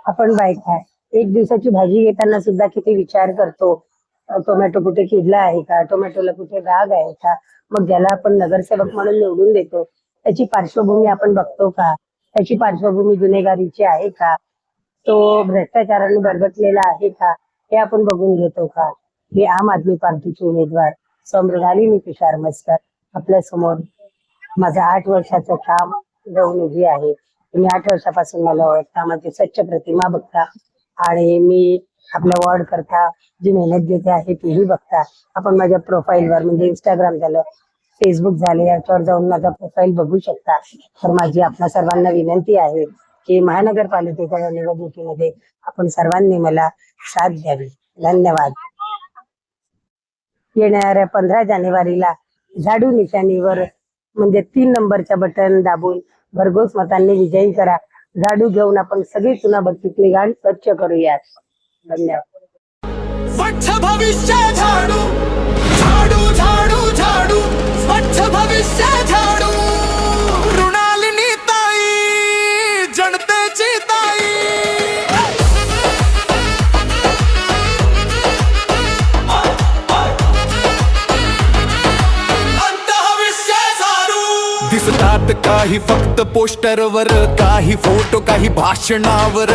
आपण बायका एक दिवसाची भाजी घेताना सुद्धा किती विचार करतो. टोमॅटो कुठे किडला आहे का, टोमॅटोला कुठे डाग आहे का. मग ज्याला आपण नगरसेवक म्हणून निवडून देतो त्याची पार्श्वभूमी आपण बघतो का, त्याची पार्श्वभूमी गुन्हेगारीची आहे का, तो भ्रष्टाचाराने बरगटलेला आहे का, हे आपण बघून घेतो का. हे आम आदमी पार्टीचे उमेदवार मृणालिनी तुषार मस्कर आपल्या समोर. माझं 8 वर्षाचं काम घेऊन उभी आहे. तुम्ही 8 वर्षापासून मला ओळखता, माझी स्वच्छ प्रतिमा बघता आणि मी आपल्या वॉर्ड करता जी मेहनत घेते आहे तीही बघता. आपण माझ्या प्रोफाईलवर म्हणजे इंस्टाग्राम झालं, फेसबुक झाले, याच्यावर जाऊन माझा प्रोफाईल बघू शकता. तर माझी आपल्या सर्वांना विनंती आहे की महानगरपालिकेच्या निवडणुकीमध्ये आपण सर्वांनी मला साथ द्यावी. धन्यवाद. येणाऱ्या 15 जानेवारीला झाडू निशाणीवर म्हणजे 3 नंबरच्या बटन दाबून भरघोस मतांनी विजयी करा. झाडू घेऊन आपण सगळी चुनाभट्टीतली घाण स्वच्छ करूयात. धन्यवाद. स्वच्छ भविष्य झाडू झाडू झाडू झाडू स्वच्छ भविष्य झाडू. मृणालिनी ताई जनतेची ताई. दिसतात काही फक्त पोस्टरवर, काही फोटो, काही भाषणावर.